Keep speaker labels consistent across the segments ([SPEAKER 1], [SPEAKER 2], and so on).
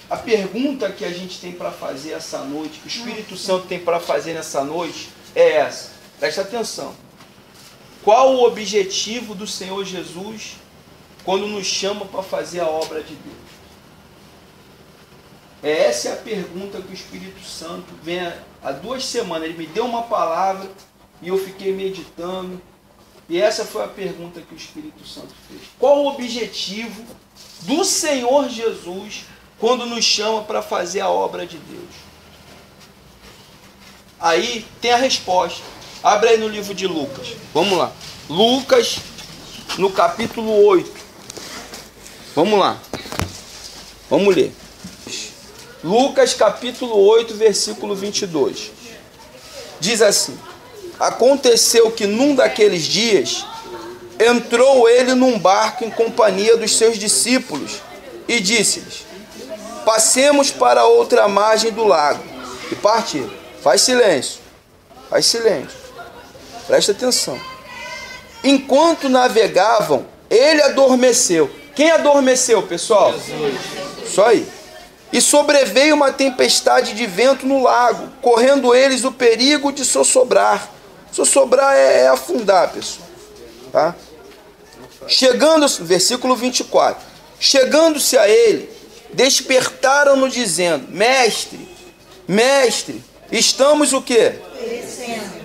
[SPEAKER 1] A pergunta que a gente tem para fazer essa noite, que o Espírito Santo tem para fazer nessa noite, é essa. Presta atenção. Qual o objetivo do Senhor Jesus quando nos chama para fazer a obra de Deus? Essa é a pergunta que o Espírito Santo vem há 2 semanas. Ele me deu uma palavra e eu fiquei meditando. E essa foi a pergunta que o Espírito Santo fez. Qual o objetivo do Senhor Jesus quando nos chama para fazer a obra de Deus? Aí tem a resposta. Abre aí no livro de Lucas. Vamos lá. Lucas, no capítulo 8. Vamos lá. Vamos ler. Lucas, capítulo 8, versículo 22. Diz assim: aconteceu que num daqueles dias, entrou ele num barco em companhia dos seus discípulos e disse-lhes: passemos para a outra margem do lago. E partiram. Faz silêncio. Faz silêncio. Presta atenção. Enquanto navegavam, ele adormeceu. Quem adormeceu, pessoal? Jesus. Só aí. E sobreveio uma tempestade de vento no lago, correndo eles o perigo de sossobrar. Sossobrar é afundar, pessoal. Tá? Chegando, versículo 24. Chegando-se a ele, despertaram-no dizendo: mestre, mestre, estamos o quê? Perecendo.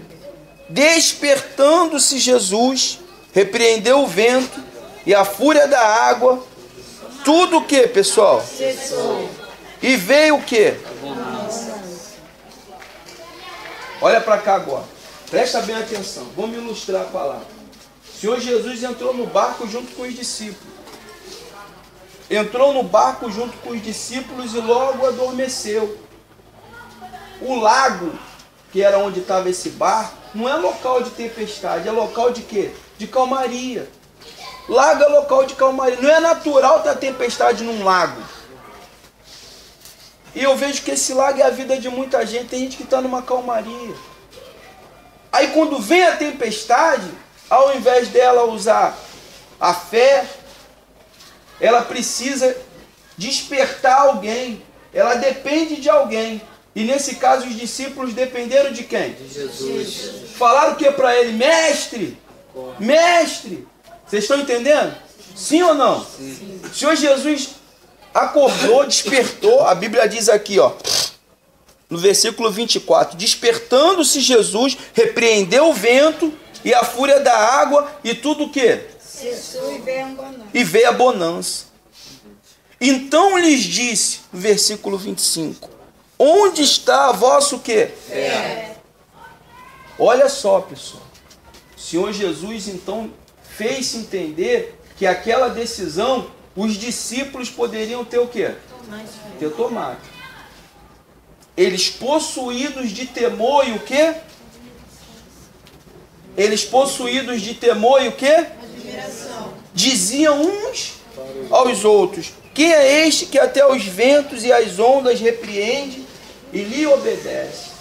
[SPEAKER 1] Despertando-se Jesus, repreendeu o vento e a fúria da água. Tudo o que, pessoal? Cessou. E veio o que? Olha para cá agora. Presta bem atenção. Vamos ilustrar a palavra. O Senhor Jesus entrou no barco junto com os discípulos. Entrou no barco junto com os discípulos e logo adormeceu. O lago, que era onde estava esse barco, não é local de tempestade, é local de quê? De calmaria. Lago é local de calmaria. Não é natural ter tempestade num lago. E eu vejo que esse lago é a vida de muita gente. Tem gente que está numa calmaria. Aí quando vem a tempestade, ao invés dela usar a fé, ela precisa despertar alguém. Ela depende de alguém. E nesse caso os discípulos dependeram de quem? De Jesus. Falaram o que para ele? Mestre! Mestre! Vocês estão entendendo? Sim ou não? Sim. O Senhor Jesus acordou, despertou. A Bíblia diz aqui, ó, no versículo 24: despertando-se Jesus, repreendeu o vento e a fúria da água, e tudo o quê? Cessou e veio a bonança. Então lhes disse, no versículo 25: onde está a vossa o quê? Fé. Olha só, pessoal. O Senhor Jesus então fez-se entender que aquela decisão os discípulos poderiam ter o quê? Ter tomado. Eles possuídos de temor e o quê? Eles possuídos de temor e o quê? Admiração. Diziam uns aos outros: quem é este que até os ventos e as ondas repreende e lhe obedece?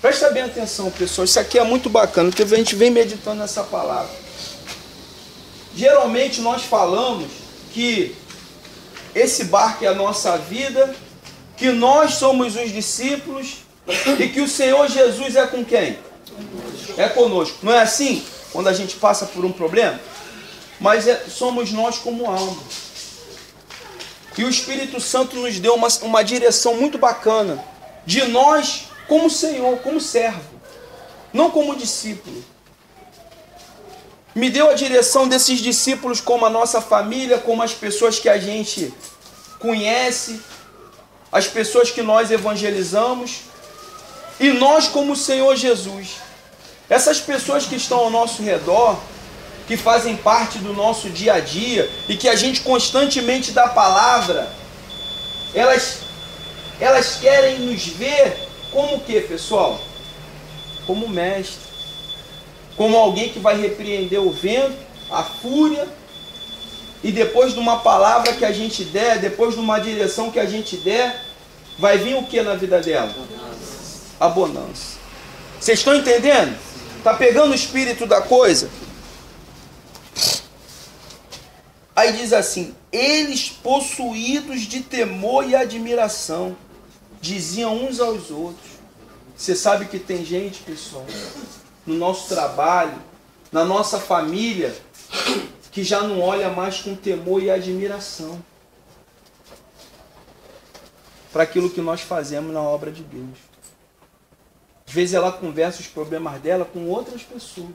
[SPEAKER 1] Presta bem atenção, pessoal. Isso aqui é muito bacana, porque a gente vem meditando nessa palavra. Geralmente nós falamos que esse barco é a nossa vida, que nós somos os discípulos e que o Senhor Jesus é com quem? É conosco. Não é assim? Quando a gente passa por um problema? Mas somos nós como alma. E o Espírito Santo nos deu uma direção muito bacana de nós como Senhor, como servo, não como discípulo. Me deu a direção desses discípulos como a nossa família, como as pessoas que a gente conhece, as pessoas que nós evangelizamos, e nós como o Senhor Jesus. Essas pessoas que estão ao nosso redor, que fazem parte do nosso dia a dia, e que a gente constantemente dá palavra, elas querem nos ver como o quê, pessoal? Como mestre. Como alguém que vai repreender o vento, a fúria, e depois de uma palavra que a gente der, depois de uma direção que a gente der, vai vir o que na vida dela? A bonança. Vocês estão entendendo? Está pegando o espírito da coisa? Aí diz assim: eles possuídos de temor e admiração, diziam uns aos outros. Você sabe que tem gente, pessoal, no nosso trabalho, na nossa família, que já não olha mais com temor e admiração para aquilo que nós fazemos na obra de Deus. Às vezes ela conversa os problemas dela com outras pessoas,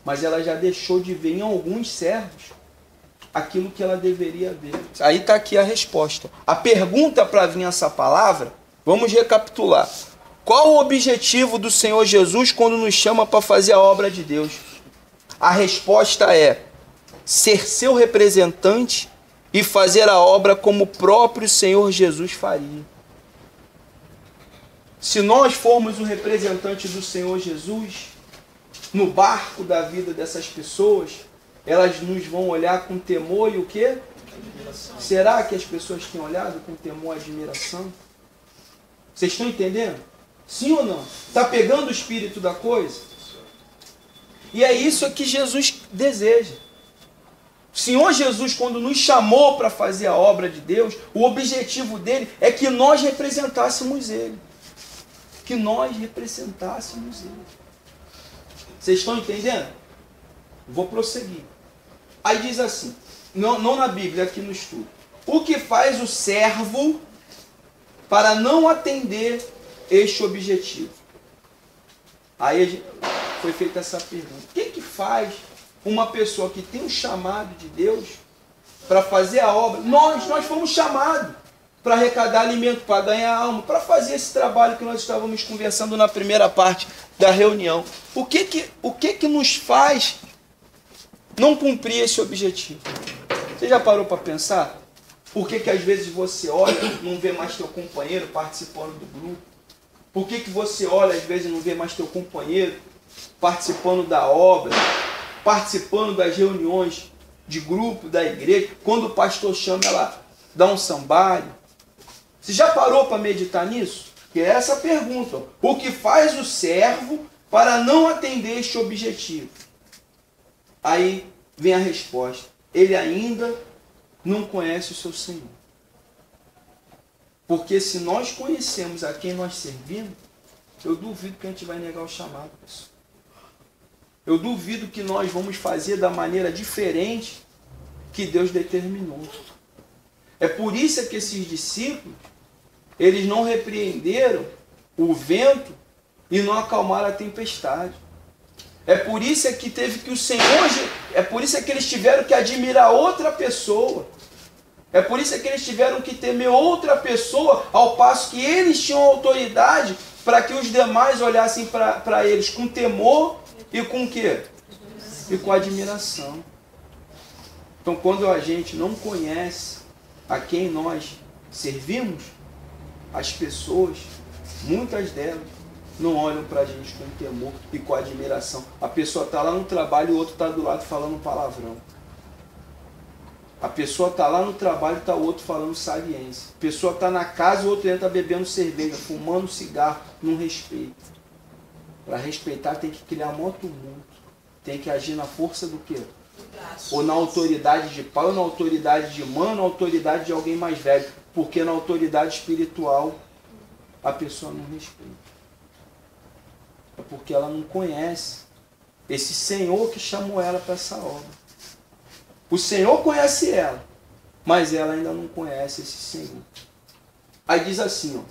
[SPEAKER 1] mas ela já deixou de ver em alguns servos aquilo que ela deveria ver. Aí está aqui a resposta. A pergunta para vir essa palavra, vamos recapitular. Qual o objetivo do Senhor Jesus quando nos chama para fazer a obra de Deus? A resposta é ser seu representante e fazer a obra como o próprio Senhor Jesus faria. Se nós formos o representante do Senhor Jesus no barco da vida dessas pessoas, elas nos vão olhar com temor e o quê? Admiração. Será que as pessoas têm olhado com temor e admiração? Vocês estão entendendo? Sim ou não? Está pegando o espírito da coisa? E é isso que Jesus deseja. O Senhor Jesus, quando nos chamou para fazer a obra de Deus, o objetivo dele é que nós representássemos Ele. Que nós representássemos Ele. Vocês estão entendendo? Vou prosseguir. Aí diz assim, não na Bíblia, aqui no estudo. O que faz o servo para não atender este objetivo? Aí foi feita essa pergunta. O que faz uma pessoa que tem um chamado de Deus para fazer a obra? Nós fomos chamados para arrecadar alimento, para ganhar alma, para fazer esse trabalho que nós estávamos conversando na primeira parte da reunião. O que nos faz não cumprir esse objetivo? Você já parou para pensar? Por que às vezes você olha e não vê mais teu companheiro participando do grupo? Por que você olha às vezes e não vê mais teu companheiro participando da obra, participando das reuniões de grupo da igreja? Quando o pastor chama, ela dá um sambário. Você já parou para meditar nisso? Que é essa a pergunta. O que faz o servo para não atender este objetivo? Aí vem a resposta. Ele ainda não conhece o seu Senhor. Porque se nós conhecemos a quem nós servimos, eu duvido que a gente vai negar o chamado, pessoal. Eu duvido que nós vamos fazer da maneira diferente que Deus determinou. É por isso que esses discípulos, eles não repreenderam o vento e não acalmaram a tempestade. É por isso que teve que o Senhor, é por isso que eles tiveram que admirar outra pessoa. É por isso que eles tiveram que temer outra pessoa, ao passo que eles tinham autoridade para que os demais olhassem para eles com temor e com o quê? E com admiração. Então, quando a gente não conhece a quem nós servimos, as pessoas, muitas delas, não olham para a gente com temor e com admiração. A pessoa está lá no trabalho e o outro está do lado falando palavrão. A pessoa está lá no trabalho e está o outro falando saliência. A pessoa está na casa e o outro entra bebendo cerveja, fumando cigarro, não respeita. Para respeitar tem que criar maior tumulto. Tem que agir na força do quê? Ou na autoridade de pai, ou na autoridade de mãe, ou na autoridade de alguém mais velho. Porque na autoridade espiritual a pessoa não respeita. É porque ela não conhece esse Senhor que chamou ela para essa obra. O Senhor conhece ela, mas ela ainda não conhece esse Senhor. Aí diz assim,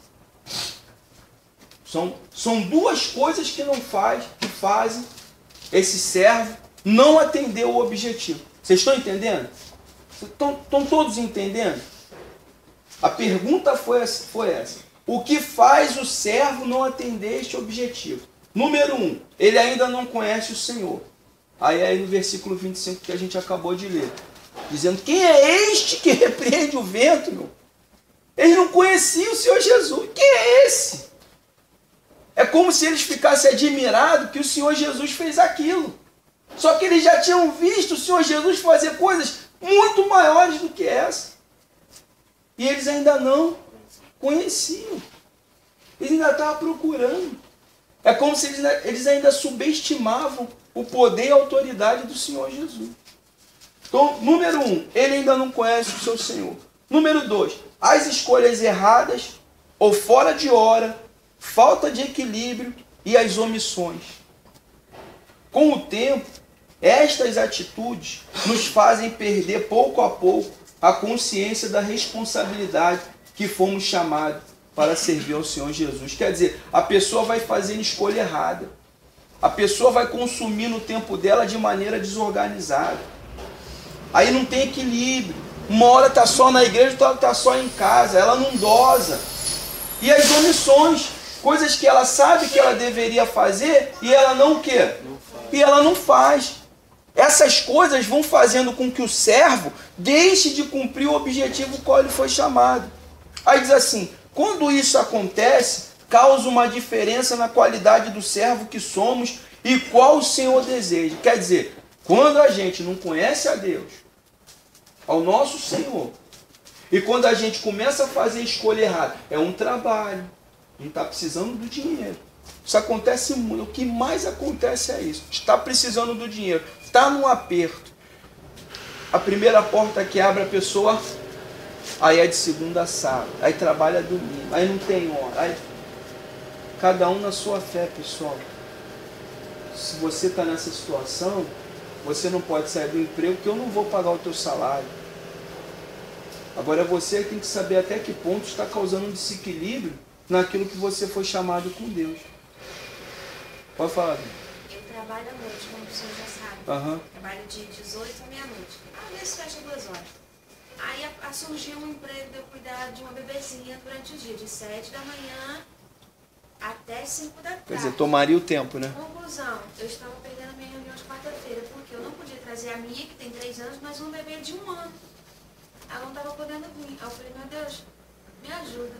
[SPEAKER 1] ó, são duas coisas que fazem esse servo não atender o objetivo. Vocês estão entendendo? Estão todos entendendo? A pergunta foi essa. O que faz o servo não atender este objetivo? Número 1, ele ainda não conhece o Senhor. Aí no versículo 25 que a gente acabou de ler, dizendo, quem é este que repreende o vento, meu? Eles não conheciam o Senhor Jesus. Quem é esse? É como se eles ficassem admirados que o Senhor Jesus fez aquilo. Só que eles já tinham visto o Senhor Jesus fazer coisas muito maiores do que essa. E eles ainda não conheciam. Eles ainda estavam procurando. É como se eles ainda subestimavam o poder e a autoridade do Senhor Jesus. Então, número 1, ele ainda não conhece o seu Senhor. Número 2, as escolhas erradas ou fora de hora, falta de equilíbrio e as omissões. Com o tempo, estas atitudes nos fazem perder pouco a pouco a consciência da responsabilidade que fomos chamados para servir ao Senhor Jesus. Quer dizer, a pessoa vai fazendo escolha errada. A pessoa vai consumindo o tempo dela de maneira desorganizada. Aí não tem equilíbrio. Uma hora está só na igreja, outra hora está só em casa. Ela não dosa. E as omissões, coisas que ela sabe que ela deveria fazer e ela não o quê? E ela não faz. Essas coisas vão fazendo com que o servo deixe de cumprir o objetivo qual ele foi chamado. Aí diz assim, quando isso acontece, causa uma diferença na qualidade do servo que somos e qual o Senhor deseja. Quer dizer, quando a gente não conhece a Deus, ao nosso Senhor, e quando a gente começa a fazer escolha errada, é um trabalho, não está precisando do dinheiro. Isso acontece muito, o que mais acontece é isso, está precisando do dinheiro, está num aperto. A primeira porta que abre a pessoa, aí é de segunda a sábado, aí trabalha domingo, aí não tem hora, aí cada um na sua fé, pessoal. Se você está nessa situação, você não pode sair do emprego, porque eu não vou pagar o teu salário. Agora você tem que saber até que ponto está causando um desequilíbrio naquilo que você foi chamado com Deus. Pode falar, Bia.
[SPEAKER 2] Eu trabalho à noite, como o senhor já sabe. Trabalho de 18 à meia-noite. Às vezes fecha 2 horas. Aí surgiu um emprego de eu cuidar de uma bebezinha durante o dia, de 7 da manhã até 5 da tarde.
[SPEAKER 1] Quer dizer, tomaria o tempo, né?
[SPEAKER 2] Conclusão, eu estava perdendo a minha reunião de quarta-feira, porque eu não podia trazer a minha, que tem 3 anos, mas um bebê de 1 ano. Ela não estava podendo vir. Aí eu falei, meu Deus, me ajuda.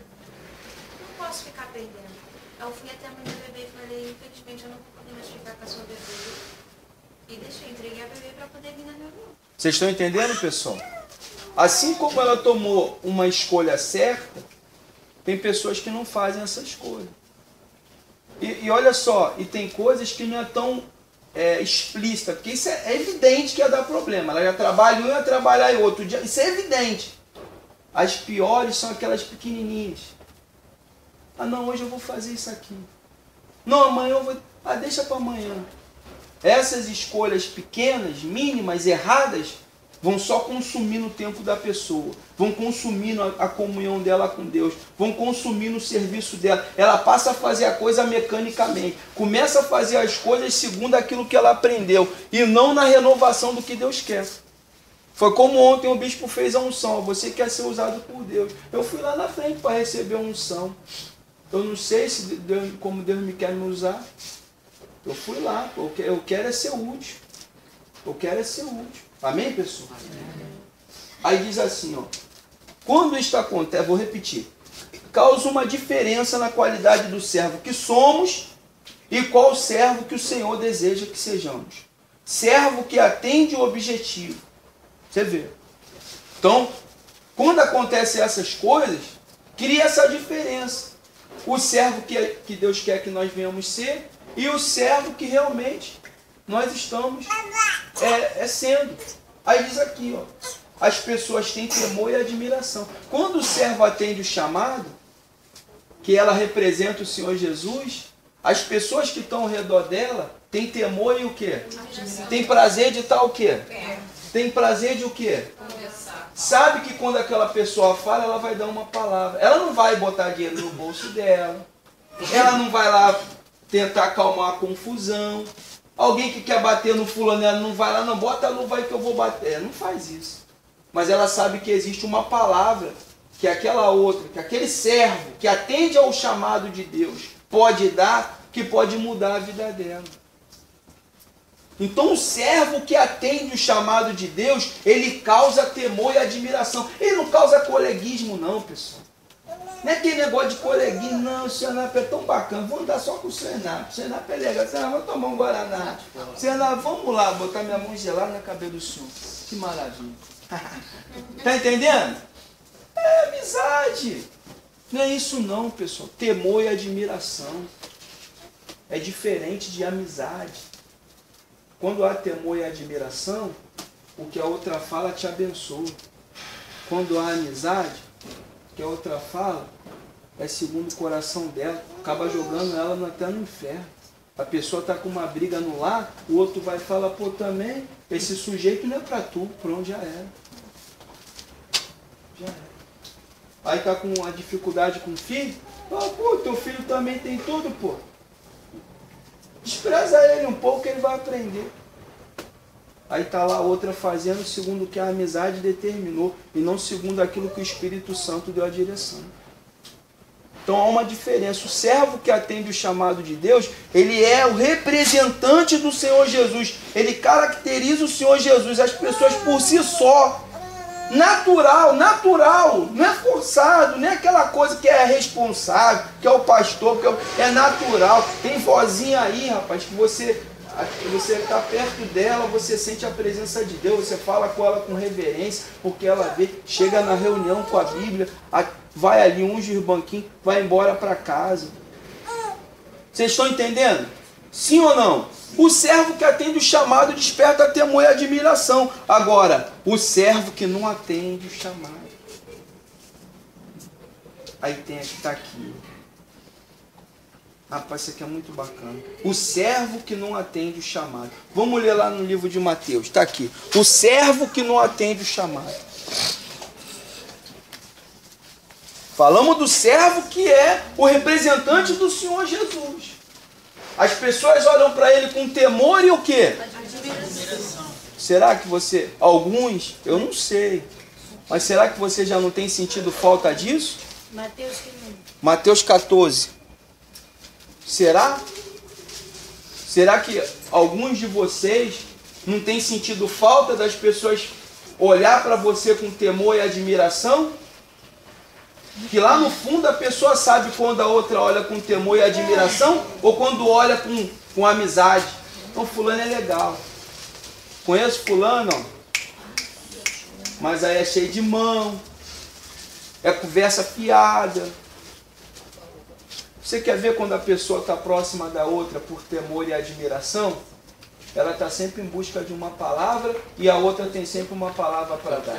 [SPEAKER 2] Não posso ficar perdendo. Aí eu fui até a mãe do bebê e falei, infelizmente eu não vou poder mais ficar com a sua bebê. E deixei, entreguei a bebê para poder vir na reunião.
[SPEAKER 1] Vocês estão entendendo, pessoal? Assim como ela tomou uma escolha certa, tem pessoas que não fazem essa escolha. E olha só, e tem coisas que não é tão explícita, porque isso é evidente que ia dar problema. Ela já trabalha um, ia trabalhar em outro dia. Isso é evidente. As piores são aquelas pequenininhas. Ah, não, hoje eu vou fazer isso aqui. Não, amanhã eu vou... Ah, deixa para amanhã. Essas escolhas pequenas, mínimas, erradas, vão só consumindo o tempo da pessoa, vão consumindo a comunhão dela com Deus, vão consumindo o serviço dela. Ela passa a fazer a coisa mecanicamente, começa a fazer as coisas segundo aquilo que ela aprendeu, e não na renovação do que Deus quer. Foi como ontem o bispo fez a unção, você quer ser usado por Deus. Eu fui lá na frente para receber a unção. Eu não sei se Deus, como Deus me quer me usar. Eu fui lá, eu quero é ser útil. Eu quero é ser útil. Amém, pessoal? Amém. Aí diz assim, ó. Quando isto acontece, vou repetir. Causa uma diferença na qualidade do servo que somos e qual servo que o Senhor deseja que sejamos. Servo que atende o objetivo. Você vê. Então, quando acontecem essas coisas, cria essa diferença. O servo que Deus quer que nós venhamos ser e o servo que realmente nós estamos sendo. Aí diz aqui, ó, as pessoas têm temor e admiração. Quando o servo atende o chamado, que ela representa o Senhor Jesus, as pessoas que estão ao redor dela têm temor e o quê? Tem prazer de estar o quê? Tem prazer de o quê? Sabe que quando aquela pessoa fala, ela vai dar uma palavra. Ela não vai botar dinheiro no bolso dela. Ela não vai lá tentar acalmar a confusão. Alguém que quer bater no fulano, ela não vai lá, não, bota a luva aí que eu vou bater. Não faz isso. Mas ela sabe que existe uma palavra que aquela outra, que aquele servo que atende ao chamado de Deus pode dar, que pode mudar a vida dela. Então o servo que atende o chamado de Deus, ele causa temor e admiração. Ele não causa coleguismo não, pessoal. Não é aquele negócio de coleguismo, não, o Senap é tão bacana, vou andar só com o Senap. O Senap é legal, Senap, vou tomar um Guaraná. Senap, vamos lá, botar minha mão gelada na cabeça do senhor. Que maravilha. Tá entendendo? É amizade. Não é isso não, pessoal. Temor e admiração. É diferente de amizade. Quando há temor e admiração, o que a outra fala te abençoa. Quando há amizade, o que a outra fala é segundo o coração dela, acaba jogando ela até no inferno. A pessoa está com uma briga no lar, o outro vai falar, pô, também, esse sujeito não é para tu, pronto, já era. Já era. Aí tá com uma dificuldade com o filho, pô, teu filho também tem tudo, pô. Despreza ele um pouco que ele vai aprender. Aí tá lá a outra fazendo segundo o que a amizade determinou e não segundo aquilo que o Espírito Santo deu a direção. Então há uma diferença. O servo que atende o chamado de Deus, ele é o representante do Senhor Jesus. Ele caracteriza o Senhor Jesus. As pessoas por si só, natural, não é forçado, não é aquela coisa que é responsável, que é o pastor, que é natural. Tem vozinha aí, rapaz, que você está perto dela, você sente a presença de Deus, você fala com ela com reverência, porque ela vê, chega na reunião com a Bíblia, vai ali, unge os banquinhos, vai embora para casa. Vocês estão entendendo? Sim ou não? O servo que atende o chamado desperta temor e admiração. Agora, o servo que não atende o chamado. Aí tem que estar aqui. Rapaz, isso aqui é muito bacana. O servo que não atende o chamado. Vamos ler lá no livro de Mateus. Está aqui. O servo que não atende o chamado. Falamos do servo que é o representante do Senhor Jesus. As pessoas olham para ele com temor e o quê? Admiração. Será que você... Alguns, eu não sei. Mas será que você já não tem sentido falta disso? Mateus 14. Será? Será que alguns de vocês não têm sentido falta das pessoas olhar para você com temor e admiração? Que lá no fundo a pessoa sabe quando a outra olha com temor e admiração ou quando olha com amizade. Então fulano é legal. Conheço fulano, ó, mas aí é cheio de mão, é conversa fiada. Você quer ver quando a pessoa está próxima da outra por temor e admiração? Ela está sempre em busca de uma palavra e a outra tem sempre uma palavra para dar.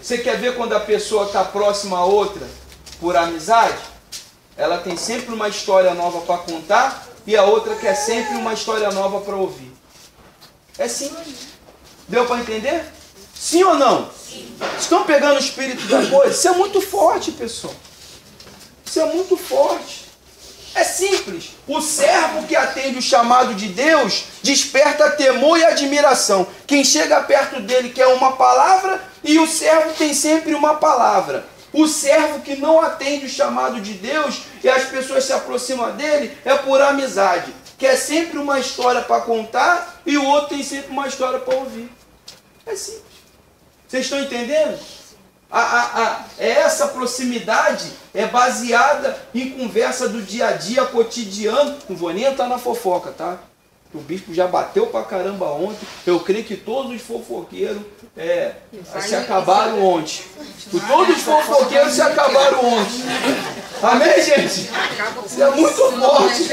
[SPEAKER 1] Você quer ver quando a pessoa está próxima a outra por amizade? Ela tem sempre uma história nova para contar e a outra quer sempre uma história nova para ouvir. É simples. Deu para entender? Sim ou não? Sim. Estão pegando o espírito da coisa? Isso é muito forte, pessoal. Isso é muito forte. É simples. O servo que atende o chamado de Deus desperta temor e admiração. Quem chega perto dele quer uma palavra e o servo tem sempre uma palavra. O servo que não atende o chamado de Deus e as pessoas se aproximam dele é por amizade. Quer sempre uma história para contar e o outro tem sempre uma história para ouvir. É simples. Vocês estão entendendo? Essa proximidade é baseada em conversa do dia a dia, cotidiano. Não vou nem entrar na fofoca, tá? O bispo já bateu pra caramba ontem. Eu creio que todos os fofoqueiros se acabaram ontem. Todos os fofoqueiros se acabaram ontem. Amém, gente? Isso é muito forte.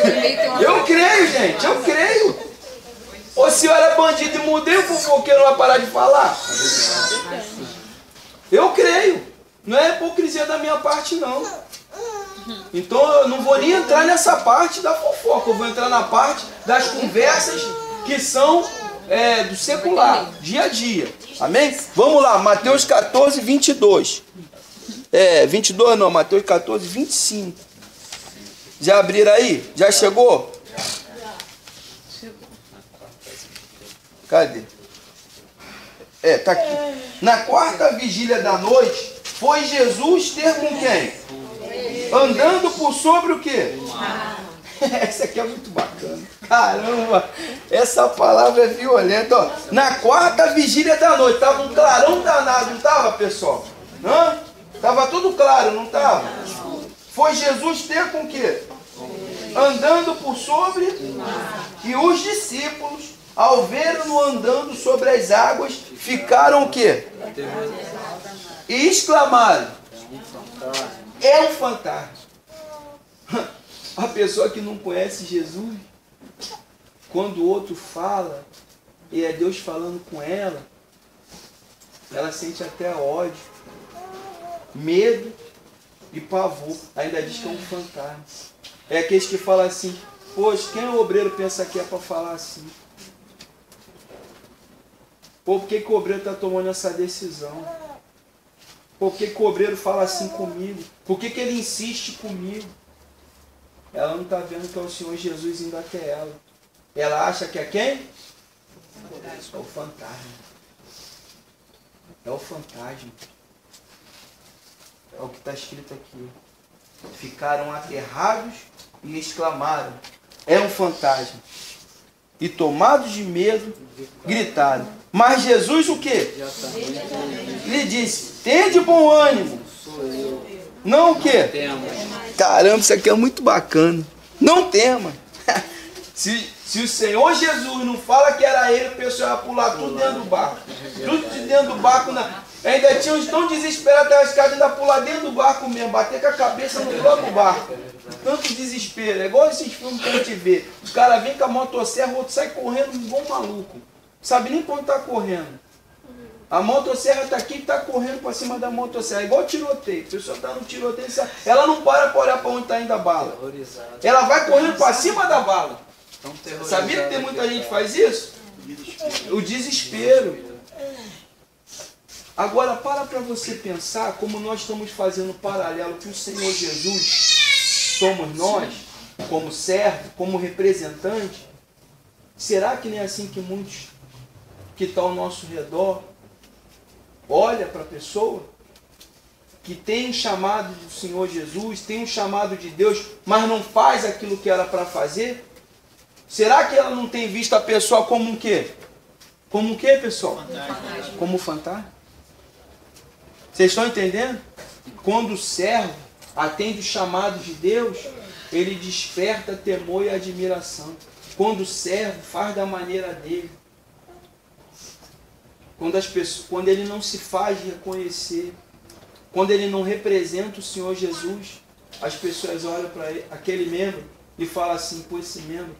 [SPEAKER 1] Eu creio, gente. Eu creio. O senhor era bandido e mudei, o fofoqueiro não vai parar de falar? Eu creio. Não é hipocrisia da minha parte, não. Então eu não vou nem entrar nessa parte da fofoca. Eu vou entrar na parte das conversas que são do secular, dia a dia. Amém? Vamos lá, Mateus 14, 22. 22 não, Mateus 14, 25. Já abriram aí? Já chegou? Cadê? Tá aqui. Na quarta vigília da noite, foi Jesus ter com quem? Andando por sobre o quê? Essa aqui é muito bacana. Caramba, essa palavra é violenta. Ó. Na quarta vigília da noite, estava um clarão danado, não estava, pessoal? Estava tudo claro, não estava? Foi Jesus ter com o quê? Andando por sobre, e os discípulos, ao vê-lo andando sobre as águas, ficaram o quê? E exclamaram: é um fantasma. A pessoa que não conhece Jesus, quando o outro fala, e é Deus falando com ela, ela sente até ódio, medo e pavor. Ainda diz que é um fantasma. É aqueles que falam assim, poxa, quem é o obreiro pensa que é para falar assim? Pô, por que o obreiro está tomando essa decisão? Por que o obreiro fala assim comigo? Por que ele insiste comigo? Ela não está vendo que é o Senhor Jesus indo até ela. Ela acha que é quem? É o fantasma. É o fantasma. É o que está escrito aqui. Ficaram aterrados e exclamaram, é um fantasma. E tomados de medo, gritaram. Mas Jesus o quê? Lhe disse, tende bom ânimo. Não o quê? Caramba, isso aqui é muito bacana. Não tema. Se o Senhor Jesus não fala que era ele, o pessoal ia pular tudo dentro do barco. Tudo de dentro do barco. Ainda tinha uns tão desesperados até as casas, ainda pular dentro do barco mesmo, bater com a cabeça no próprio barco. Tanto desespero. É igual esses filmes que a gente vê. Os caras vêm com a motosserra, o outro sai correndo igual um maluco. Sabe nem quando está correndo. A motosserra está aqui e está correndo para cima da motosserra. É igual tiroteio. A pessoa está no tiroteio, ela não para olhar para onde está indo a bala. Ela vai correndo para cima da bala. Sabia que tem muita gente que faz isso? O desespero. Agora para você pensar como nós estamos fazendo paralelo que o Senhor Jesus somos nós, como servo, como representante. Será que nem é assim que muitos que estão ao nosso redor olha para a pessoa que tem um chamado do Senhor Jesus, tem um chamado de Deus, mas não faz aquilo que era para fazer? Será que ela não tem visto a pessoa como um quê? Como o quê, pessoal?
[SPEAKER 2] Fantasma.
[SPEAKER 1] Como fantasma? Vocês estão entendendo? Quando o servo atende o chamado de Deus, ele desperta temor e admiração. Quando o servo faz da maneira dele. Quando ele não se faz reconhecer. Quando ele não representa o Senhor Jesus, as pessoas olham para aquele membro e falam assim, pô, esse membro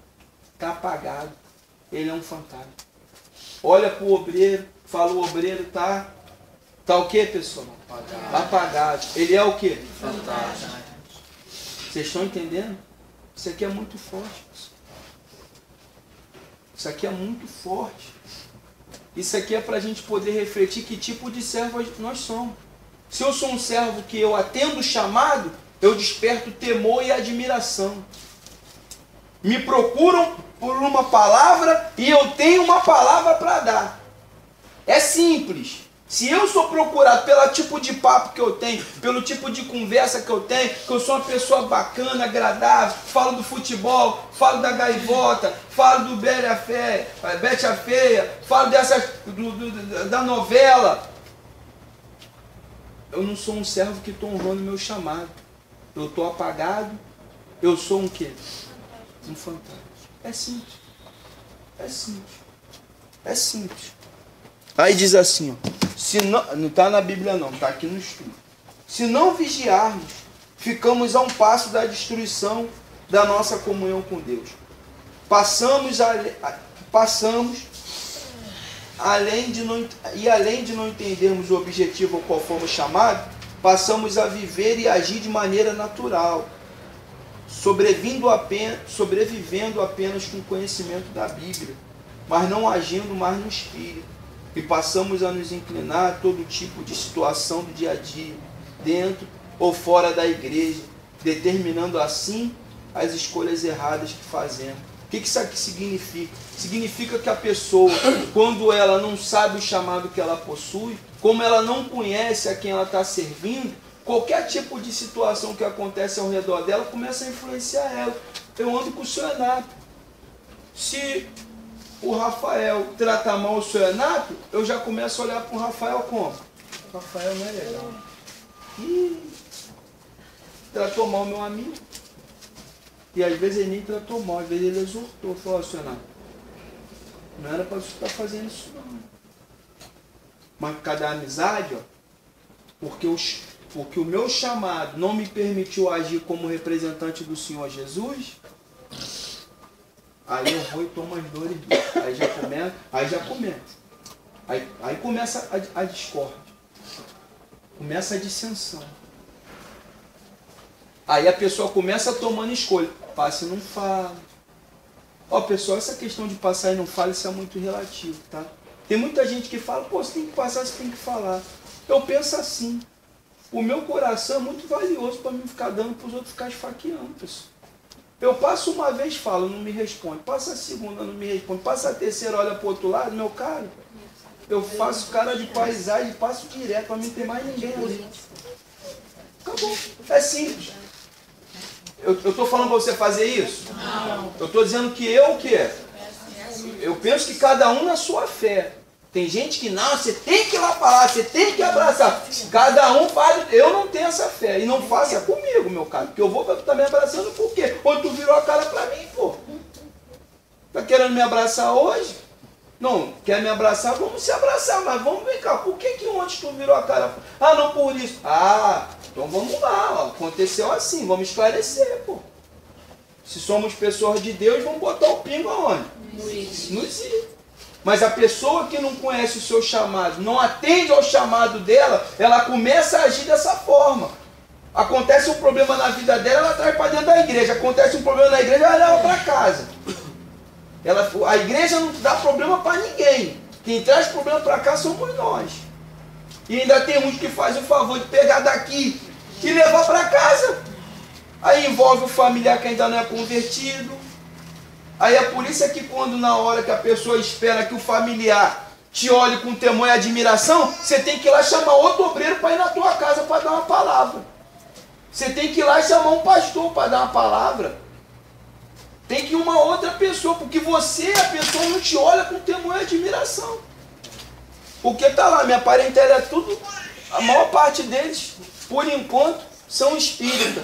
[SPEAKER 1] está apagado. Ele é um fantasma. Olha para o obreiro, fala, o obreiro está o quê, pessoal? Apagado. Ele é o quê?
[SPEAKER 2] Fantasma.
[SPEAKER 1] Vocês estão entendendo? Isso aqui é muito forte, pessoal. Isso aqui é muito forte. Isso aqui é para a gente poder refletir que tipo de servo nós somos. Se eu sou um servo que eu atendo o chamado, eu desperto temor e admiração. Me procuram por uma palavra e eu tenho uma palavra para dar. É simples. Se eu sou procurado pelo tipo de papo que eu tenho, pelo tipo de conversa que eu tenho, que eu sou uma pessoa bacana, agradável, falo do futebol, falo da gaivota, falo do Bete a Feia, falo da novela, eu não sou um servo que estou honrando meu chamado. Eu estou apagado, eu sou um quê? Um fantasma. É simples. É simples. É simples. Aí diz assim, ó, se não está na Bíblia não, está aqui no estudo. Se não vigiarmos, ficamos a um passo da destruição da nossa comunhão com Deus. Além de não entendermos o objetivo ao qual fomos chamados, passamos a viver e agir de maneira natural, sobrevivendo apenas com conhecimento da Bíblia, mas não agindo mais no Espírito. E passamos a nos inclinar a todo tipo de situação do dia a dia, dentro ou fora da igreja, determinando assim as escolhas erradas que fazemos. O que isso aqui significa? Significa que a pessoa, quando ela não sabe o chamado que ela possui, como ela não conhece a quem ela está servindo, qualquer tipo de situação que acontece ao redor dela começa a influenciar ela. Eu ando com o seu Renato. Se o Rafael tratar mal o seu Renato, eu já começo a olhar para o Rafael como? O Rafael não é legal. Tratou mal meu amigo. E às vezes ele nem tratou mal, às vezes ele exortou. Falou, seu Renato, não era para você estar fazendo isso não. Mas por causa da amizade, ó, porque o meu chamado não me permitiu agir como representante do Senhor Jesus, Aí eu vou e tomo as dores dele. Aí já começa. Aí começa a discórdia. Começa a dissensão. Aí a pessoa começa tomando escolha. Passa e não fala. Ó, pessoal, essa questão de passar e não fala, isso é muito relativo, tá? Tem muita gente que fala, pô, você tem que passar, você tem que falar. Eu penso assim. O meu coração é muito valioso para mim ficar dando para os outros ficar esfaqueando, pessoal. Eu passo uma vez, falo, não me responde. Passa a segunda, não me responde. Passa a terceira, olha para o outro lado, meu cara. Eu faço cara de paisagem, passo direto, para mim não ter mais ninguém ali. Acabou. É simples. Eu estou falando para você fazer isso? Não. Eu estou dizendo que eu o quê? Eu penso que cada um na sua fé. Tem gente que não, você tem que ir lá falar, você tem que abraçar. Cada um faz. Eu não tenho essa fé. E não faça comigo, meu cara. Porque eu vou estar me abraçando por quê? Quando tu virou a cara para mim, pô. Tá querendo me abraçar hoje? Não, quer me abraçar? Vamos se abraçar, mas vamos ver cá. Por que ontem tu virou a cara? Ah, não por isso. Ah, então vamos lá. Ó. Aconteceu assim, vamos esclarecer, pô. Se somos pessoas de Deus, vamos botar o pingo aonde? Nos ir. Mas a pessoa que não conhece o seu chamado, não atende ao chamado dela, ela começa a agir dessa forma. Acontece um problema na vida dela, ela traz para dentro da igreja. Acontece um problema na igreja, ela leva para casa. A igreja não dá problema para ninguém. Quem traz problema para cá somos nós. E ainda tem uns que fazem o favor de pegar daqui e levar para casa. Aí envolve o familiar que ainda não é convertido. Aí é por isso que quando na hora que a pessoa espera que o familiar te olhe com temor e admiração, você tem que ir lá chamar outro obreiro para ir na tua casa para dar uma palavra. Você tem que ir lá chamar um pastor para dar uma palavra. Tem que ir uma outra pessoa, porque você, a pessoa não te olha com temor e admiração. Porque tá lá, minha parentela é tudo, a maior parte deles, por enquanto, são espíritas.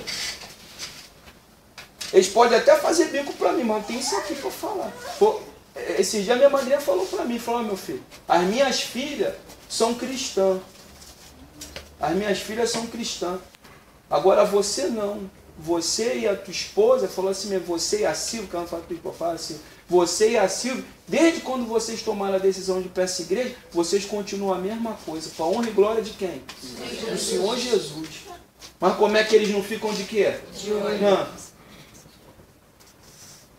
[SPEAKER 1] Eles podem até fazer bico para mim, mas tem isso aqui para falar. Esse dia minha madrinha falou para mim, falou, meu filho, as minhas filhas são cristãs. As minhas filhas são cristãs. Agora você não. Você e a tua esposa, falou assim mesmo, você e a Silvia, que ela fala assim, você e a Silvia, desde quando vocês tomaram a decisão de ir para essa igreja, vocês continuam a mesma coisa. Para honra e glória de quem? Do Senhor Jesus. Mas como é que eles não ficam de quê? De olho.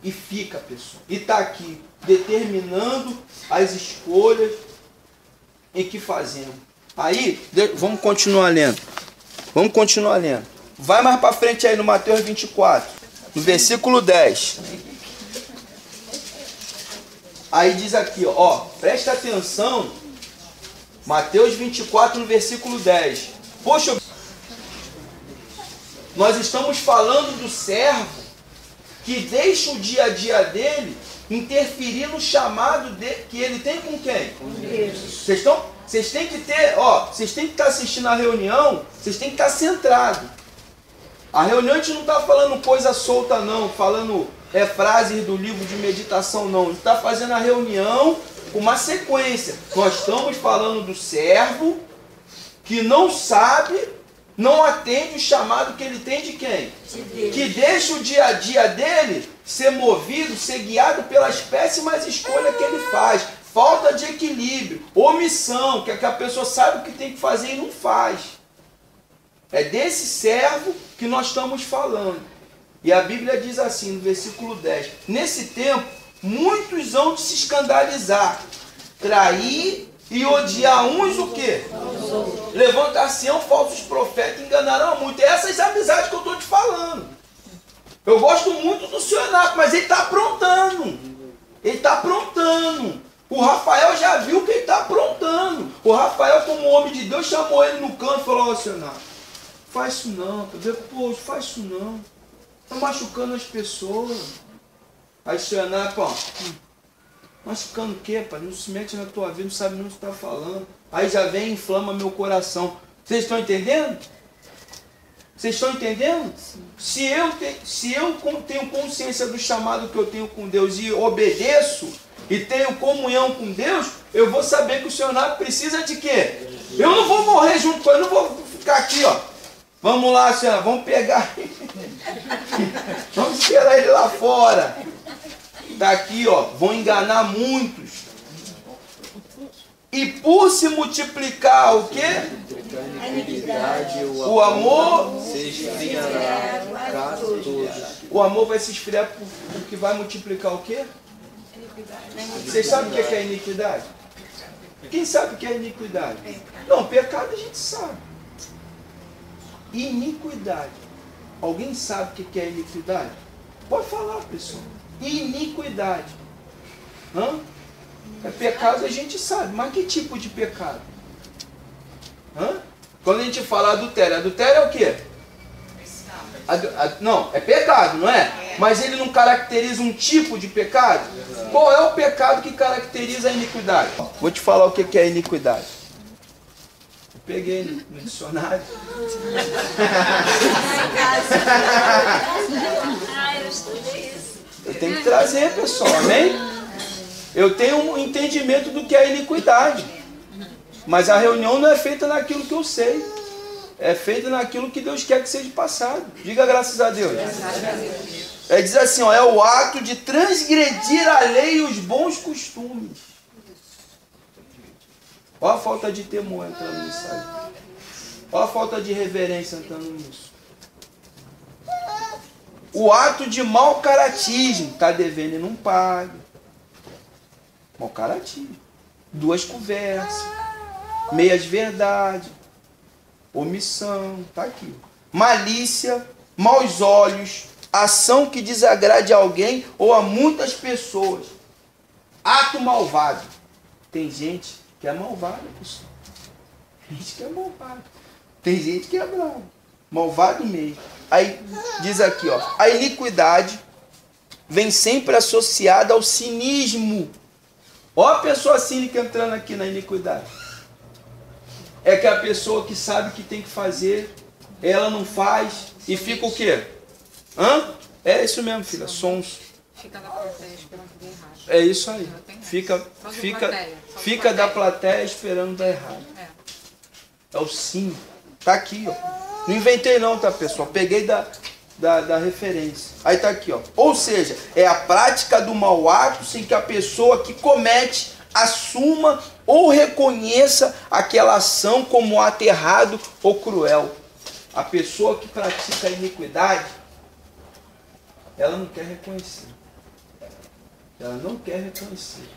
[SPEAKER 1] E fica, pessoal. E está aqui, determinando as escolhas em que fazemos. Aí, vamos continuar lendo. Vamos continuar lendo. Vai mais para frente aí no Mateus 24, no versículo 10. Aí diz aqui, ó, presta atenção. Mateus 24, no versículo 10. Poxa, nós estamos falando do servo que deixa o dia a dia dele interferir no chamado que ele tem com quem? Com Deus. Vocês têm que ter, ó, vocês têm que estar assistindo a reunião, vocês têm que estar centrados. A reunião a gente não está falando coisa solta não, falando frases do livro de meditação não. A gente está fazendo a reunião com uma sequência. Nós estamos falando do servo que não sabe, não atende o chamado que ele tem de quem? De Deus. Que deixa o dia a dia dele ser movido, ser guiado pelas péssimas escolhas que ele faz. Falta de equilíbrio, omissão, que a pessoa sabe o que tem que fazer e não faz. É desse servo que nós estamos falando. E a Bíblia diz assim, no versículo 10. Nesse tempo, muitos hão de se escandalizar, trair e odiar uns o quê? Levantar-se-ão falsos profetas e enganarão a muitos. É essas amizades que eu estou te falando. Eu gosto muito do senhor Enaco, mas ele está aprontando. Ele está aprontando. O Rafael já viu que ele está aprontando. O Rafael, como homem de Deus, chamou ele no canto e falou, ó, senhor Enaco, faz isso não, depois faz isso não. Está machucando as pessoas. Aí o senhor Enaco, ó, machucando o quê, pai? Não se mete na tua vida, não sabe nem o que está falando. Aí já vem e inflama meu coração. Vocês estão entendendo? Vocês estão entendendo? Se eu tenho consciência do chamado que eu tenho com Deus e obedeço, e tenho comunhão com Deus, eu vou saber que o senhor Enaco precisa de quê? Eu não vou morrer junto com ele, eu não vou ficar aqui, ó. Vamos lá, senhora, vamos pegar. Vamos esperar ele lá fora. Está aqui, ó. Vão enganar muitos. E por se multiplicar o quê?
[SPEAKER 3] A iniquidade,
[SPEAKER 1] O amor
[SPEAKER 3] se esfriará quase todos.
[SPEAKER 1] O amor vai se esfriar porque vai multiplicar o quê? Vocês sabem o que é iniquidade? Quem sabe o que é iniquidade? Não, pecado a gente sabe. Iniquidade. Alguém sabe o que é iniquidade? Pode falar, pessoal. Iniquidade. Hã? É pecado a gente sabe, mas que tipo de pecado? Hã? Quando a gente fala adultério, adultério é o quê? Não, é pecado, não é? Mas ele não caracteriza um tipo de pecado? Qual é o pecado que caracteriza a iniquidade? Vou te falar o que é iniquidade. Eu peguei no dicionário.
[SPEAKER 2] Eu estudei isso.
[SPEAKER 1] Eu tenho que trazer, pessoal, amém? Eu tenho um entendimento do que é iniquidade. Mas a reunião não é feita naquilo que eu sei. É feita naquilo que Deus quer que seja passado. Diga graças a Deus. Diz assim, ó, é o ato de transgredir a lei e os bons costumes. Olha a falta de temor entrando nisso aí. Olha a falta de reverência entrando nisso. O ato de mau caratismo. Está devendo e não paga. Mau caratismo. Duas conversas. Meias verdades. Omissão. Está aqui. Malícia. Maus olhos. Ação que desagrade a alguém ou a muitas pessoas. Ato malvado. Tem gente que é malvada, pessoal. Tem gente que é malvada. Tem gente que é bravo. Malvado mesmo. Aí diz aqui, ó. A iniquidade vem sempre associada ao cinismo. Ó a pessoa cínica entrando aqui na iniquidade. É que a pessoa que sabe que tem que fazer, ela não faz e fica o quê? Hã? É isso mesmo, filha. Sonso.
[SPEAKER 4] Fica da plateia esperando que dê errado.
[SPEAKER 1] É isso aí. Fica da plateia esperando dar errado. É o sim. Tá aqui, ó. Não inventei não, tá, pessoal? Peguei da referência. Aí tá aqui, ó. Ou seja, é a prática do mau ato sem que a pessoa que comete assuma ou reconheça aquela ação como ato errado ou cruel. A pessoa que pratica a iniquidade, ela não quer reconhecer. Ela não quer reconhecer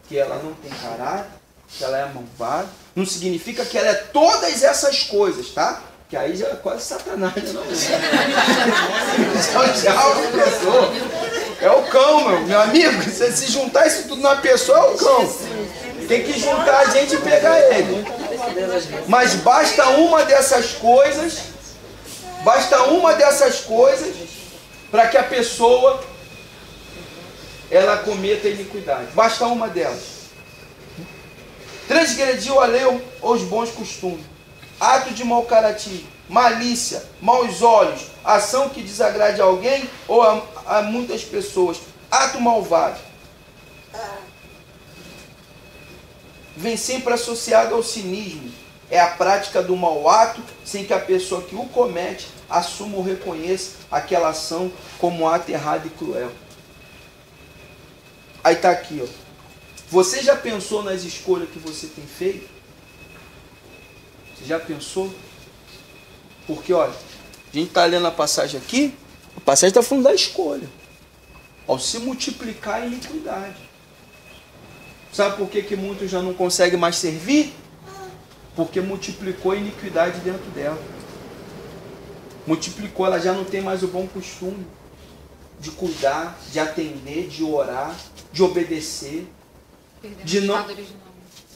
[SPEAKER 1] que ela não tem caráter, que ela é malvada. Não significa que ela é todas essas coisas, tá? Que aí já é quase Satanás, né? Não é o diabo da pessoa. É o cão, meu amigo. Se juntar isso tudo na pessoa, é o cão. Tem que juntar a gente e pegar ele. Mas basta uma dessas coisas, para que a pessoa ela cometa iniquidade. Basta uma delas. Transgrediu a lei ou os bons costumes. Ato de mau caratismo, malícia, maus olhos, ação que desagrade a alguém ou a muitas pessoas. Ato malvado. Vem sempre associado ao cinismo. É a prática do mau ato sem que a pessoa que o comete assuma ou reconheça aquela ação como ato errado e cruel. Aí está aqui, ó. Você já pensou nas escolhas que você tem feito? Você já pensou? Porque, olha, a gente está lendo a passagem aqui, a passagem está falando da escolha. Ao se multiplicar a iniquidade. Sabe por que muitos já não conseguem mais servir? Porque multiplicou a iniquidade dentro dela. Multiplicou, ela já não tem mais o bom costume de cuidar, de atender, de orar, de obedecer.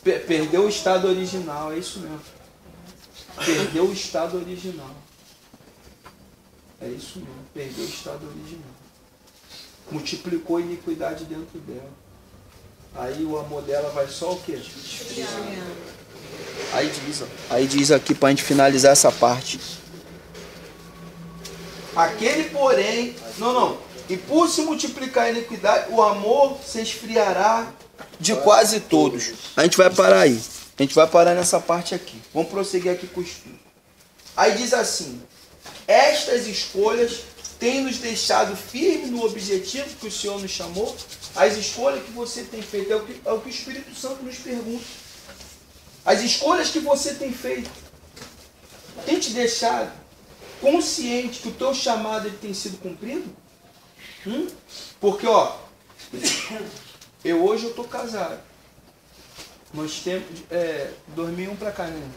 [SPEAKER 1] Perdeu o estado original, é isso mesmo. Perdeu o estado original. É isso mesmo, perdeu o estado original. Multiplicou a iniquidade dentro dela. Aí o amor dela vai só o quê? Aí diz aqui para a gente finalizar essa parte. Aquele porém, e por se multiplicar a iniquidade, o amor se esfriará de quase todos. A gente vai parar aí. A gente vai parar nessa parte aqui. Vamos prosseguir aqui com o estudo. Aí diz assim: estas escolhas tem nos deixado firme no objetivo que o Senhor nos chamou? As escolhas que você tem feito, é o que o Espírito Santo nos pergunta. As escolhas que você tem feito, tem te deixado consciente que o teu chamado ele tem sido cumprido? Porque, ó, hoje eu estou casado. Nós temos 2001 para cá, né?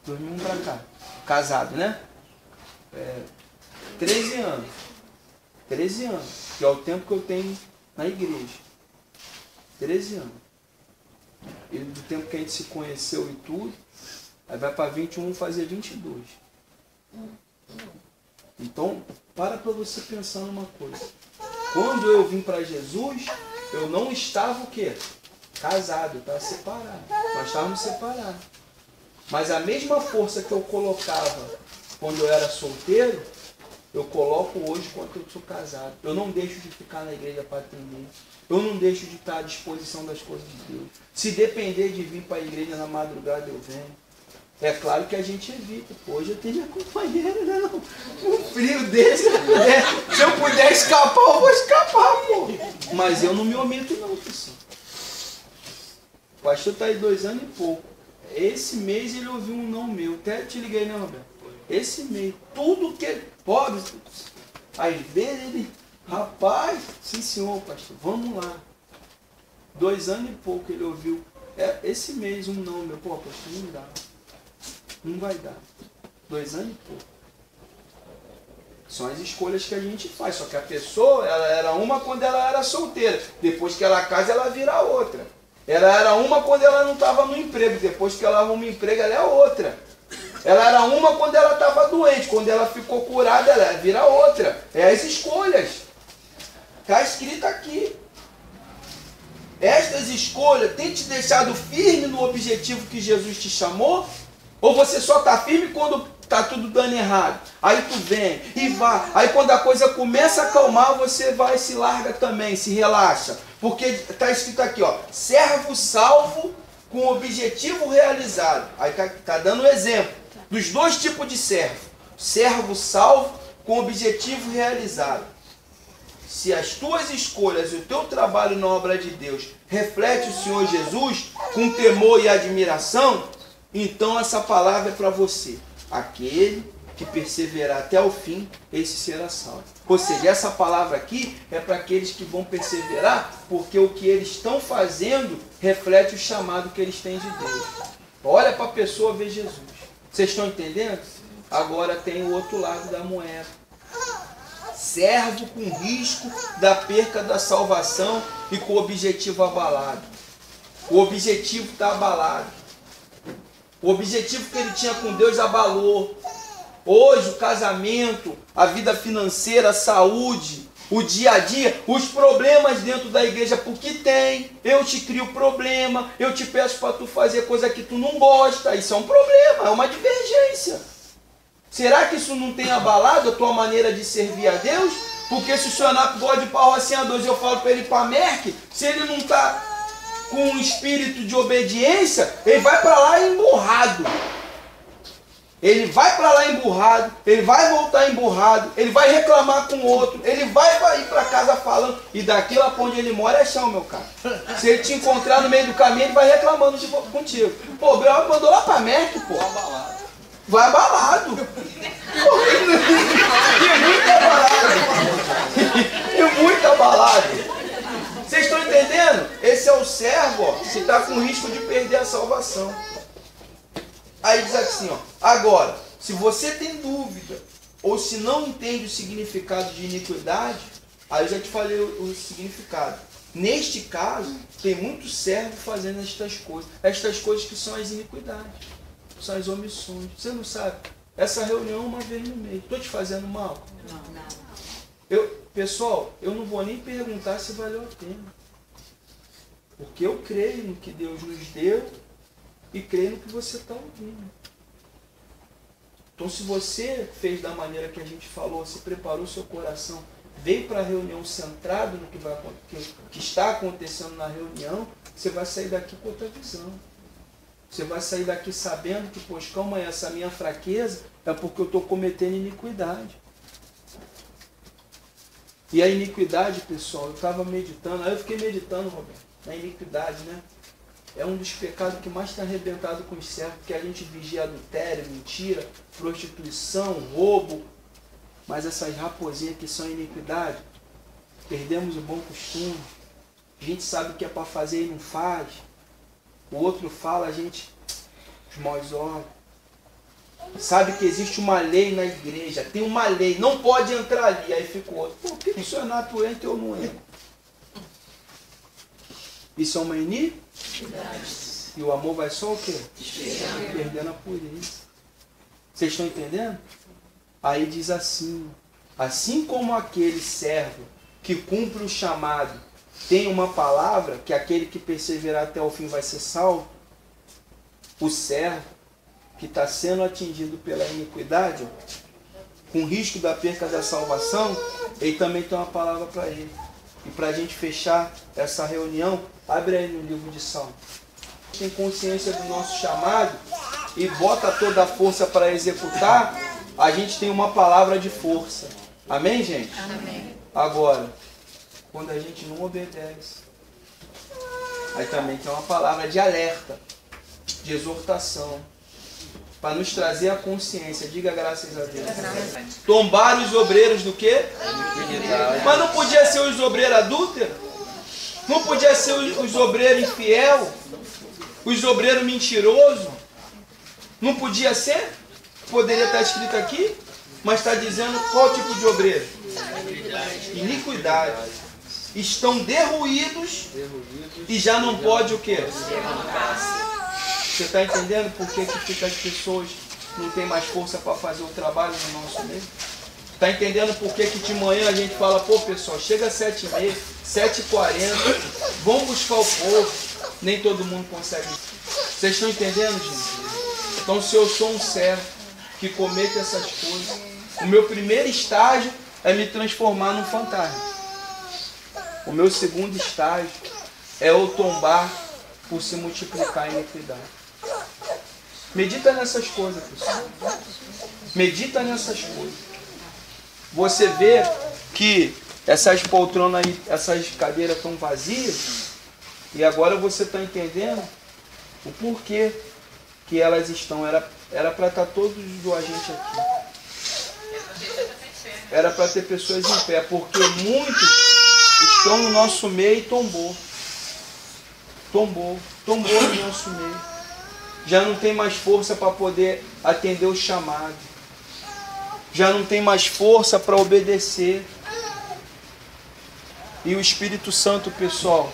[SPEAKER 1] 2001 para cá. Casado, né? 13 anos. 13 anos. Que é o tempo que eu tenho na igreja. 13 anos. E do tempo que a gente se conheceu e tudo, aí vai para 21, fazer 22. Então, para você pensar numa coisa. Quando eu vim para Jesus, eu não estava o quê? Casado, eu estava separado. Nós estávamos separados. Mas a mesma força que eu colocava quando eu era solteiro, eu coloco hoje quando eu sou casado. Eu não deixo de ficar na igreja para atender. Eu não deixo de estar à disposição das coisas de Deus. Se depender de vir para a igreja na madrugada, eu venho. É claro que a gente evita. Hoje eu tenho minha companheira, não. Um frio desse, se eu puder escapar, eu vou escapar, pô. Mas eu não me omito não, pessoal. O pastor está aí 2 anos e pouco. Esse mês ele ouviu um não meu. Até te liguei, né, Roberto? Esse mês. Tudo que é pobre. Às vezes ele... Rapaz, sim senhor, pastor, vamos lá. 2 anos e pouco ele ouviu. Esse mês um não meu. Pô, pastor, não dá. Não vai dar. 2 anos e pouco. São as escolhas que a gente faz. Só que a pessoa, ela era uma quando ela era solteira. Depois que ela casa, ela vira outra. Ela era uma quando ela não estava no emprego. Depois que ela arruma um emprego, ela é outra. Ela era uma quando ela estava doente. Quando ela ficou curada, ela vira outra. É as escolhas. Está escrito aqui. Estas escolhas têm te deixado firme no objetivo que Jesus te chamou? Ou você só está firme quando está tudo dando errado? Aí tu vem e vai. Aí quando a coisa começa a acalmar, você vai e se larga também, se relaxa. Porque está escrito aqui, ó, servo salvo com objetivo realizado. Aí está dando um exemplo dos 2 tipos de servo. Servo salvo com objetivo realizado. Se as tuas escolhas e o teu trabalho na obra de Deus reflete o Senhor Jesus com temor e admiração, então essa palavra é para você. Aquele que perseverar até o fim, esse será salvo. Ou seja, essa palavra aqui é para aqueles que vão perseverar, porque o que eles estão fazendo reflete o chamado que eles têm de Deus. Olha para a pessoa ver Jesus. Vocês estão entendendo? Agora tem o outro lado da moeda. Servo com risco da perca da salvação e com o objetivo abalado. O objetivo está abalado. O objetivo que ele tinha com Deus abalou. Hoje o casamento, a vida financeira, a saúde, o dia a dia, os problemas dentro da igreja, porque tem. Eu te crio problema, eu te peço para tu fazer coisa que tu não gosta. Isso é um problema, é uma divergência. Será que isso não tem abalado a tua maneira de servir a Deus? Porque se o senhor gosta de Parrocinha 2, eu falo para ele ir para a Merck, se ele não está com um espírito de obediência, ele vai para lá emburrado. Ele vai para lá emburrado, ele vai voltar emburrado, ele vai reclamar com o outro, ele vai ir para casa falando, e daqui lá para onde ele mora é chão, meu cara. Se ele te encontrar no meio do caminho, ele vai reclamando contigo. Pô, o Bel mandou lá para a Merck, pô. Vai abalado. E muito abalado. E muito abalado. Vocês estão entendendo? Esse é o servo, ó, que está com risco de perder a salvação. Aí diz assim, ó. Agora, se você tem dúvida, ou se não entende o significado de iniquidade, aí eu já te falei o significado. Neste caso, tem muito servo fazendo estas coisas que são as iniquidades. São as omissões. Você não sabe? Essa reunião uma vez no mês. Estou te fazendo mal? Não. Pessoal, eu não vou nem perguntar se valeu a pena. Porque eu creio no que Deus nos deu e creio no que você está ouvindo. Então, se você fez da maneira que a gente falou, se preparou seu coração, veio para a reunião centrado no que está acontecendo na reunião, você vai sair daqui com outra visão. Você vai sair daqui sabendo que, pois, calma, essa minha fraqueza é porque eu estou cometendo iniquidade. E a iniquidade, pessoal, eu estava meditando, aí eu fiquei meditando, Roberto, na iniquidade, né? É um dos pecados que mais tem arrebentado com os servos, porque a gente vigia adultério, mentira, prostituição, roubo. Mas essas raposinhas que são iniquidade, perdemos o bom costume. A gente sabe o que é para fazer e não faz. O outro fala, a gente os maus olhos. Sabe que existe uma lei na igreja, tem uma lei, não pode entrar ali. Aí fica o outro, por que o senhor nato entra e eu não entro? Isso é uma iniquidade. E o amor vai só o quê? Perdendo a pureza. Vocês estão entendendo? Aí diz assim, assim como aquele servo que cumpre o chamado tem uma palavra, que aquele que perseverar até o fim vai ser salvo, o servo que está sendo atingido pela iniquidade, com risco da perca da salvação, ele também tem uma palavra para ele. E para a gente fechar essa reunião, abre aí no livro de Salmos. Tem consciência do nosso chamado e bota toda a força para executar, a gente tem uma palavra de força. Amém, gente?
[SPEAKER 4] Amém.
[SPEAKER 1] Agora, quando a gente não obedece, aí também tem uma palavra de alerta, de exortação, para nos trazer a consciência. Diga graças a Deus. Tombar os obreiros do quê? Mas não podia ser os obreiros adúlteros? Não podia ser os obreiros infiel? Os obreiros mentirosos? Não podia ser? Poderia estar escrito aqui, mas está dizendo qual tipo de obreiro? Iniquidade. Estão derruídos e já não pode o quê? Você está entendendo por que as pessoas não têm mais força para fazer o trabalho no nosso meio? Está entendendo por que de manhã a gente fala, pô pessoal, chega às 7h30, 7h40, vamos buscar o povo. Nem todo mundo consegue. Vocês estão entendendo, gente? Então se eu sou um servo que comete essas coisas, o meu primeiro estágio é me transformar num fantasma. O meu segundo estágio é eu tombar por se multiplicar a iniquidade. Medita nessas coisas, pessoal. Medita nessas coisas. Você vê que essas poltronas aí, essas cadeiras estão vazias, e agora você está entendendo o porquê que elas estão. Era para estar todos a gente aqui. Era para ter pessoas em pé, porque muitos estão no nosso meio e tombou no nosso meio. Já não tem mais força para poder atender o chamado. Já não tem mais força para obedecer. E o Espírito Santo, pessoal,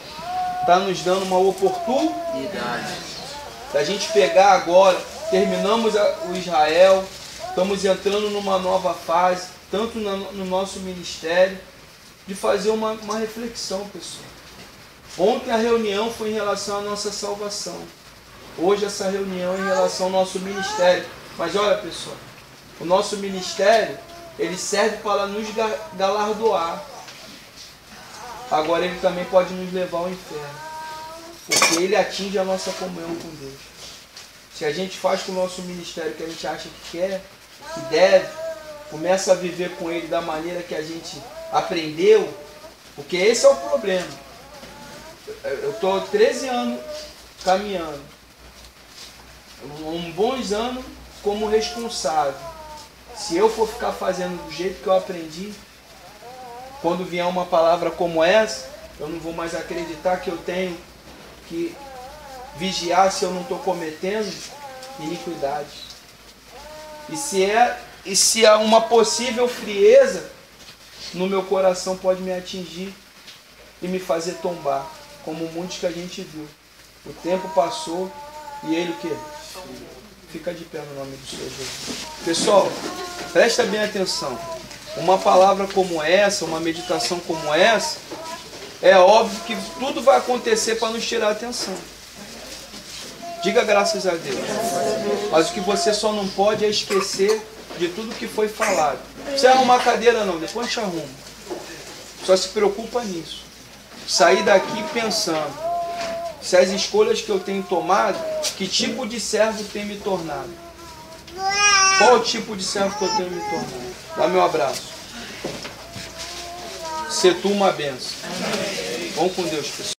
[SPEAKER 1] está nos dando uma oportunidade da gente pegar agora. Terminamos o Israel, estamos entrando numa nova fase, tanto no nosso ministério, de fazer uma reflexão, pessoal. Ontem a reunião foi em relação à nossa salvação. Hoje essa reunião é em relação ao nosso ministério. Mas olha, pessoal, o nosso ministério, ele serve para nos galardoar. Agora ele também pode nos levar ao inferno, porque ele atinge a nossa comunhão com Deus. Se a gente faz com o nosso ministério o que a gente acha que quer, que deve, começa a viver com ele da maneira que a gente aprendeu, porque esse é o problema. Eu estou 13 anos caminhando, bons anos como responsável. Se eu for ficar fazendo do jeito que eu aprendi, quando vier uma palavra como essa, eu não vou mais acreditar que eu tenho que vigiar se eu não estou cometendo iniquidade. E se há uma possível frieza no meu coração, pode me atingir e me fazer tombar, como muitos que a gente viu. O tempo passou e ele o quê? Fica de pé no nome do Senhor Jesus. Pessoal, presta bem atenção. Uma palavra como essa, uma meditação como essa, é óbvio que tudo vai acontecer para nos tirar a atenção. Diga graças a Deus. Mas o que você só não pode é esquecer de tudo que foi falado. Não precisa arrumar a cadeira não, depois a gente arruma. Só se preocupa nisso. Sair daqui pensando se as escolhas que eu tenho tomado, que tipo de servo tem me tornado. Qual o tipo de servo que eu tenho me tornado? Dá meu abraço. ser tu uma bênção. Vamos com Deus, pessoal.